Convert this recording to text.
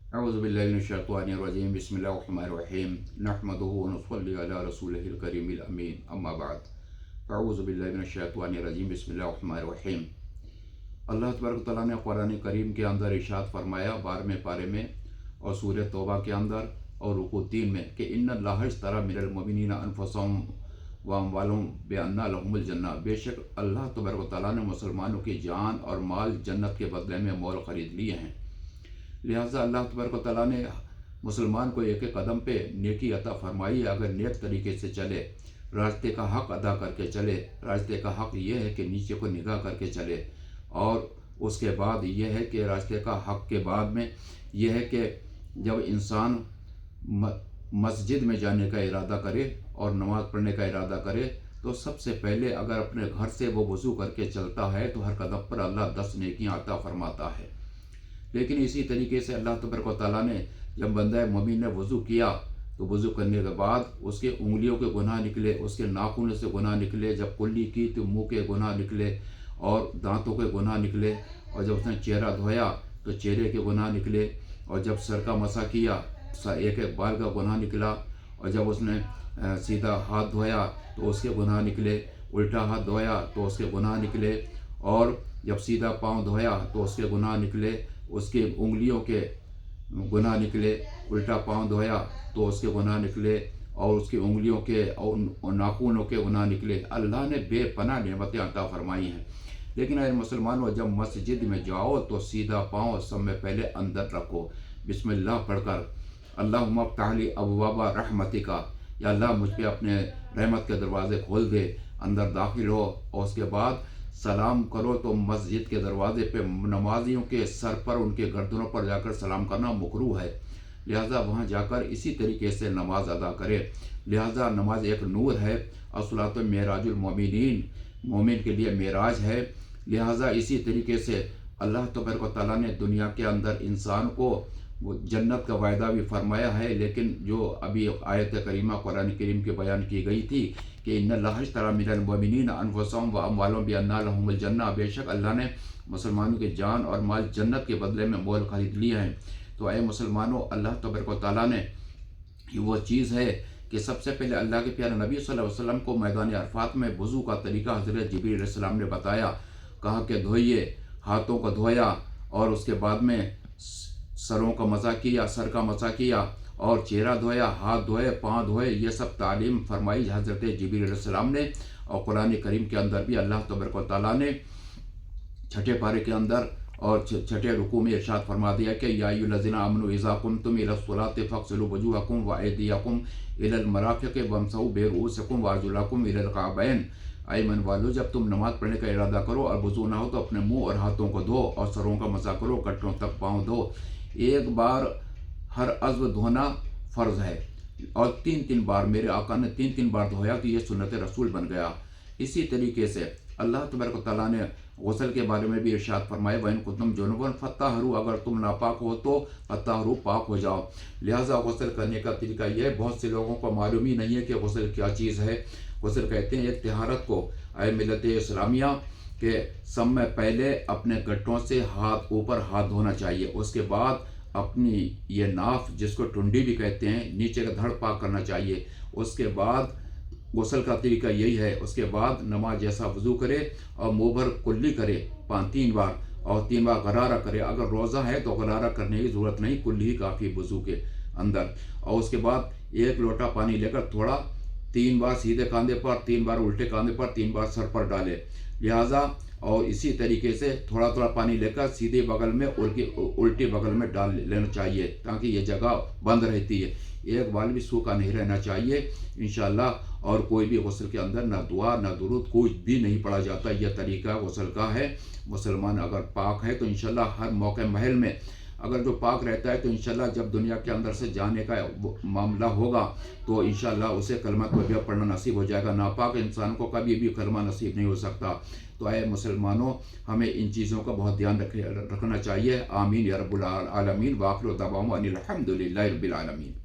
अऊज़ु बिल्लाहि मिनश्शैतानिर्रजीम बिस्मिल्लाहिर्रहमानिर्रहीम नहमदुहु व नुसल्ली अला रसूलिहिल करीमिल अमीन अम्मा बाद फ़अऊज़ु बिल्लाहि मिनश्शैतानिर्रजीम बिस्मिल्लाहिर्रहमानिर्रहीम। अल्लाह तबारक व तआला ने कुरान करीम के अंदर इरशाद फरमाया 12वें पारे में और सूरह तौबा के अंदर और रुकू 3 में कि इन्नल्लाह इश्तरा मिनल मुमिनीना अनफुसहुम व अम्वालहुम बिअन्ना लहुमुल जन्नह। बेशक अल्लाह तबारक व तआला ने मुसलमानों की जान और माल जन्नत के बदले में मोल खरीद लिए हैं। लिहाजा अल्लाह तबारक व तआला ने मुसलमान को एक एक कदम पे नेकी अता फरमाई है। अगर नेक तरीके से चले, रास्ते का हक अदा करके चले, रास्ते का हक ये है कि नीचे को निगाह करके चले, और उसके बाद ये है कि रास्ते का हक के बाद में यह है कि जब इंसान मस्जिद में जाने का इरादा करे और नमाज़ पढ़ने का इरादा करे तो सबसे पहले अगर अपने घर से वो वज़ू करके चलता है तो हर कदम पर अल्लाह 10 नेकियां अता फरमाता है। लेकिन इसी तरीके से अल्लाह तबारक व तआला ने जब बंदा मोमिन ने वज़ू किया तो वज़ू करने के बाद उसके उंगलियों के गुनाह निकले, उसके नाखून से गुनाह निकले, जब कुल्ली की तो मुंह के गुनाह निकले और दांतों के गुनाह निकले, और जब उसने चेहरा धोया तो चेहरे के गुनाह निकले, और जब सर का मसा किया एक एक बाल का गुनाह निकला, और जब उसने सीधा हाथ धोया तो उसके गुनाह निकले, उल्टा हाथ धोया तो उसके गुनाह निकले, और जब सीधा पाँव धोया तो उसके गुनाह निकले, उसके उंगलियों के गुनाह निकले, उल्टा पाँव धोया तो उसके गुनाह निकले, और उसकी उंगलियों के और नाखूनों के गुनाह निकले। अल्लाह ने बेपनाह नेमतें अता फरमाई हैं। लेकिन अरे मुसलमानों, जब मस्जिद में जाओ तो सीधा पाँव सब में पहले अंदर रखो, बिस्मिल्लाह पढ़कर, अल्लाहुम्मा फ़्तह ली अबवाबा रहमतिका, या अल्लाह मुझ पे अपने रहमत के दरवाज़े खोल दे, अंदर दाखिल हो, और उसके बाद सलाम करो तो मस्जिद के दरवाजे पे नमाजियों के सर पर, उनके गर्दनों पर जाकर सलाम करना मकरूह है। लिहाजा वहाँ जाकर इसी तरीके से नमाज अदा करे। लिहाजा नमाज एक नूर है, अस्सलातु मेराजुल मोमिनीन, मोमिन के लिए मेराज है। लिहाजा इसी तरीके से अल्लाह तबारक व तआला ने दुनिया के अंदर इंसान को वो जन्नत का वायदा भी फरमाया है। लेकिन जो अभी आयत करीमा कुरान करीम के बयान की गई थी कि इन्नल्लाह इश्तरा मिनल मुमिनीना अनफुसहुम व अम्वालहुम बिअन्ना लहुमुल जन्नह, बेशक अल्लाह ने मुसलमानों की जान और माल जन्नत के बदले में मोल खरीद लिए हैं। तो ऐ मुसलमानों, अल्लाह तबारक व तआला ने वो चीज़ है कि सबसे पहले अल्लाह के प्यारे नबी सल्लल्लाहु अलैहि वसल्लम को मैदान अरफात में वज़ू का तरीका हज़रत जिब्रील अलैहिस्सलाम ने बताया। कहा कि धोइए, हाथों को धोया, और उसके बाद में सरों का मसा किया, सर का मसा किया, और चेहरा धोया, हाथ धोए, पाँव धोए। ये सब तालीम फरमाई हज़रत जिब्रील अलैहिस्सलाम ने। और कुरान करीम के अंदर भी अल्लाह तबारक व तआला ने छठे पारे के अंदर और छठे रुकू में इरशाद फरमा दिया कि या अय्युहल्लज़ीना आमनू इज़ा कुमतुम इलस्सलाति फ़ग़सिलू वजूहकुम व अयदियकुम इलल मराफ़िक़ि वमसहू बिरुऊसिकुम व अर्जुलकुम इलल कअबैन। ऐ ईमान वालों, जब तुम नमाज़ पढ़ने का इरादा करो और वज़ू ना हो तो अपने मुंह और हाथों को धो, और सरों का मसा करो, कटरों तक पाँव धो। एक बार हर अज़्व धोना फ़र्ज़ है, और 3-3 बार मेरे आका ने 3-3 बार धोया तो ये सुन्नत रसूल बन गया। इसी तरीके से अल्लाह तबारक व तआला ने गुस्ल के बारे में भी इरशाद फरमाया, वइन कुंतुम जुनुबन फत्ताहरू, अगर तुम नापाक हो तो फत्ताहरू, पाक हो जाओ। लिहाजा गुस्ल करने का तरीका यह है, बहुत से लोगों को मालूम ही नहीं है कि गुस्ल क्या चीज़ है। गुस्ल कहते हैं एक तहारत को। ऐ मिल्लत इस्लामिया के सब में पहले अपने गट्टों से हाथ ऊपर हाथ धोना चाहिए, उसके बाद अपनी ये नाफ जिसको टुंडी भी कहते हैं नीचे का धड़ पाक करना चाहिए। उसके बाद गुस्ल का तरीका यही है। उसके बाद नमाज जैसा वज़ू करे और मुँह भर कुल्ली करे 3 बार, और 3 बार गरारा करे। अगर रोज़ा है तो गरारा करने की ज़रूरत नहीं, कुल्ली ही काफ़ी वज़ू के अंदर। और उसके बाद 1 लोटा पानी लेकर थोड़ा 3 बार सीधे कांधे पर, 3 बार उल्टे कांधे पर, 3 बार सर पर डाले। लिहाजा और इसी तरीके से थोड़ा थोड़ा पानी लेकर सीधे बगल में उल्टी बगल में डाल लेना चाहिए, ताकि ये जगह बंद रहती है। एक बाल भी सूखा नहीं रहना चाहिए इंशाअल्लाह। और कोई भी गुस्ल के अंदर ना दुआ ना दुरूद कुछ भी नहीं पढ़ा जाता। यह तरीका गुस्ल का है। मुसलमान अगर पाक है तो इंशाअल्लाह हर मौके महल में अगर जो पाक रहता है तो इंशाअल्लाह जब दुनिया के अंदर से जाने का मामला होगा तो इंशाअल्लाह उसे कलमा तौबा पढ़ना नसीब हो जाएगा। नापाक इंसान को कभी भी कलमा नसीब नहीं हो सकता। तो आए मुसलमानों, हमें इन चीज़ों का बहुत ध्यान रखना चाहिए। आमीन या रब्बुल आलमीन। व आखिरु दअवाना अनिल हम्दुलिल्लाहि रब्बिल आलमीन।